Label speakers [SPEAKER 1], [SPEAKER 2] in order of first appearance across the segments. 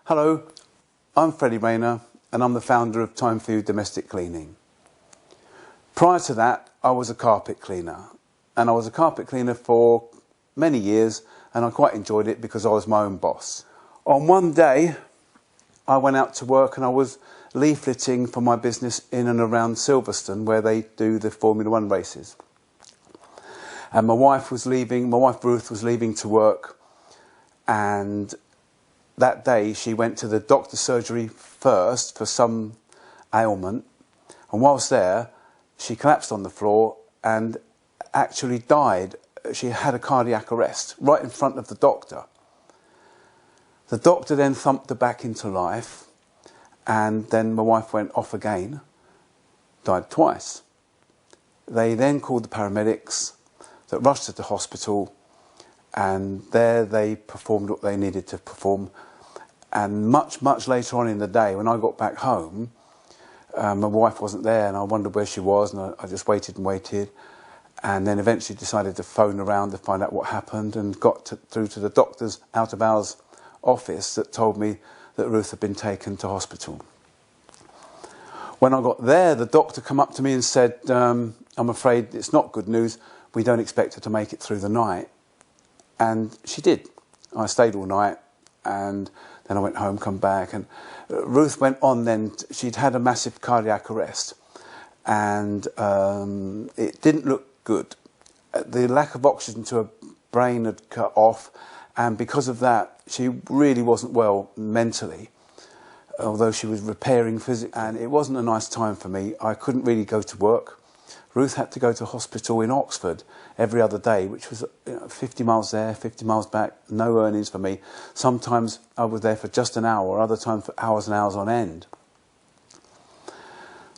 [SPEAKER 1] Hello, I'm Freddie Rayner and I'm the founder of Time for You Domestic Cleaning. Prior to that, I was a carpet cleaner, and I was a carpet cleaner for many years, and I quite enjoyed it because I was my own boss. On one day, I went out to work and I was leafleting for my business in and around Silverstone, where they do the Formula One races. And my wife Ruth was leaving to work, and that day she went to the doctor's surgery first for some ailment, and whilst there she collapsed on the floor and actually died. She had a cardiac arrest right in front of the doctor. The doctor then thumped her back into life, and then my wife went off again, died twice. They then called the paramedics that rushed her to hospital, and there they performed what they needed to perform. And much later on in the day, when I got back home, my wife wasn't there, and I wondered where she was, and I just waited and waited, and then eventually decided to phone around to find out what happened, and got through to the doctor's out-of-hours office that told me that Ruth had been taken to hospital. When I got there, the doctor came up to me and said, I'm afraid it's not good news. We don't expect her to make it through the night. And she did. I stayed all night, and then I went home, come back, and Ruth went on then. She'd had a massive cardiac arrest, and it didn't look good. The lack of oxygen to her brain had cut off, and because of that, she really wasn't well mentally, although she was repairing physically, and it wasn't a nice time for me. I couldn't really go to work. Ruth had to go to hospital in Oxford every other day, which was 50 miles there, 50 miles back, no earnings for me. Sometimes I was there for just an hour, other times for hours and hours on end.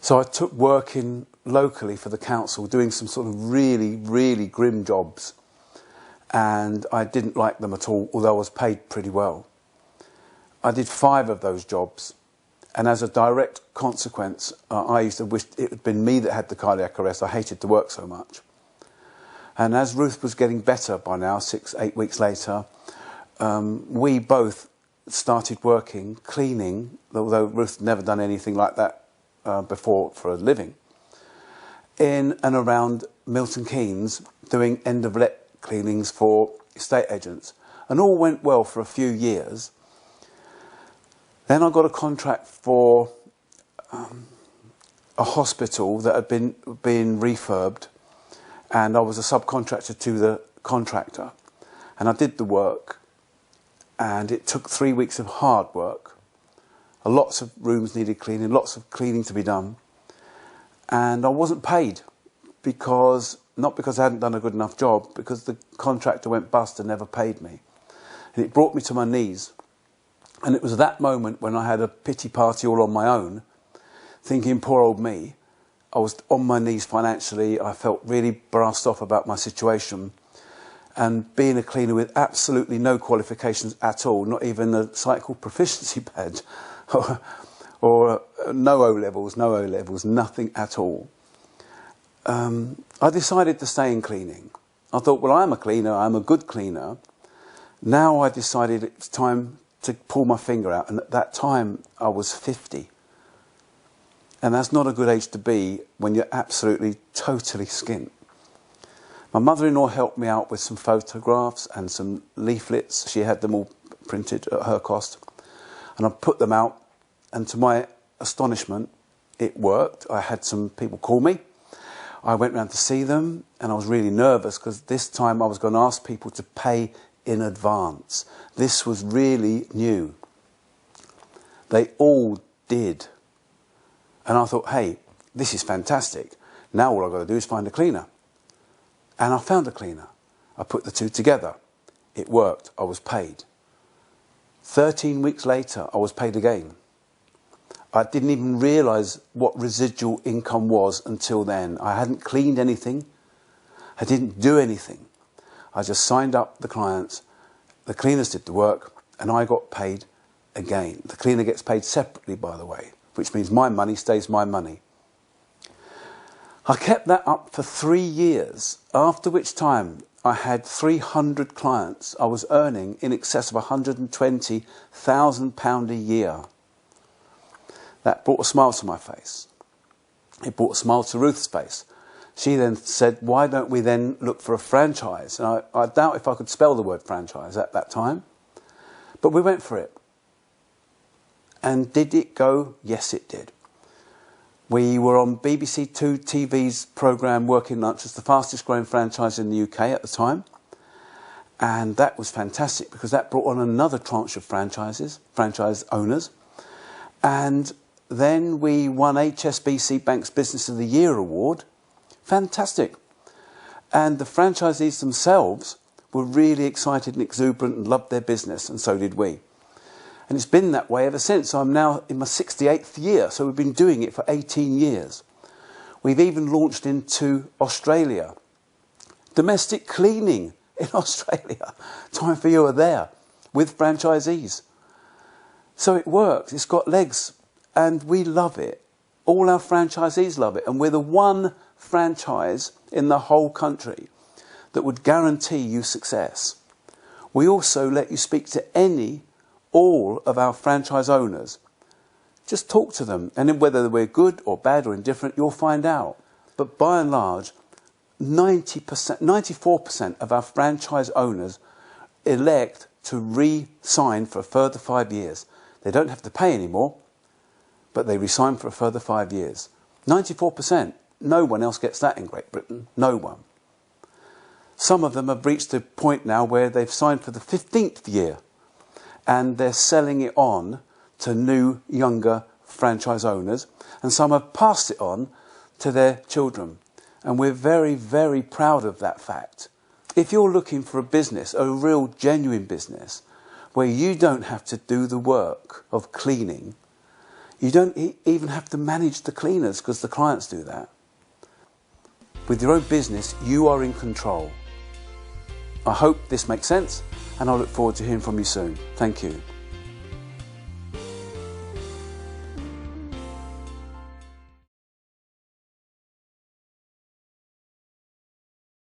[SPEAKER 1] So I took working locally for the council, doing some sort of really grim jobs. And I didn't like them at all, although I was paid pretty well. I did 5 of those jobs. And as a direct consequence, I used to wish it had been me that had the cardiac arrest. I hated to work so much. And as Ruth was getting better by now, 6-8 weeks later, we both started working, cleaning, although Ruth had never done anything like that before for a living, in and around Milton Keynes, doing end-of-let cleanings for estate agents. And all went well for a few years. Then I got a contract for a hospital that had been refurbed, and I was a subcontractor to the contractor. And I did the work, and it took 3 weeks of hard work. Lots of rooms needed cleaning, lots of cleaning to be done. And I wasn't paid, not because I hadn't done a good enough job, because the contractor went bust and never paid me. And it brought me to my knees. And it was that moment when I had a pity party all on my own, thinking, poor old me. I was on my knees financially. I felt really brassed off about my situation. And being a cleaner with absolutely no qualifications at all, not even a cycle proficiency badge, or no O-levels, nothing at all. I decided to stay in cleaning. I thought, well, I'm a cleaner, I'm a good cleaner. Now I decided it's time to pull my finger out, and at that time I was 50. And that's not a good age to be when you're absolutely, totally skint. My mother-in-law helped me out with some photographs and some leaflets. She had them all printed at her cost. And I put them out, and to my astonishment, it worked. I had some people call me. I went round to see them, and I was really nervous because this time I was going to ask people to pay in advance. This was really new. They all did. And I thought, hey, this is fantastic. Now all I've got to do is find a cleaner. And I found a cleaner. I put the two together. It worked. I was paid. 13 weeks later, I was paid again. I didn't even realise what residual income was until then. I hadn't cleaned anything. I didn't do anything. I just signed up the clients, the cleaners did the work, and I got paid again. The cleaner gets paid separately, by the way, which means my money stays my money. I kept that up for 3 years, after which time I had 300 clients. I was earning in excess of £120,000 a year. That brought a smile to my face. It brought a smile to Ruth's face. She then said, why don't we then look for a franchise? And I doubt if I could spell the word franchise at that time. But we went for it. And did it go? Yes, it did. We were on BBC Two TV's programme Working Lunch as the fastest growing franchise in the UK at the time. And that was fantastic because that brought on another tranche of franchise owners. And then we won HSBC Bank's Business of the Year award. Fantastic. And the franchisees themselves were really excited and exuberant and loved their business, and so did we. And it's been that way ever since. I'm now in my 68th year, so we've been doing it for 18 years. We've even launched into Australia. Domestic cleaning in Australia. Time for You are there with franchisees. So it works, it's got legs, and we love it. All our franchisees love it, and we're the one franchise in the whole country that would guarantee you success. We also let you speak to all of our franchise owners. Just talk to them, and then whether we're good or bad or indifferent, you'll find out. But by and large, 94% of our franchise owners elect to re-sign for a further 5 years. They don't have to pay anymore, but they re-sign for a further 5 years. 94%. No one else gets that in Great Britain. No one. Some of them have reached a point now where they've signed for the 15th year, and they're selling it on to new, younger franchise owners, and some have passed it on to their children. And we're very, very proud of that fact. If you're looking for a business, a real genuine business, where you don't have to do the work of cleaning, you don't even have to manage the cleaners because the clients do that. With your own business, you are in control. I hope this makes sense, and I look forward to hearing from you soon. Thank you.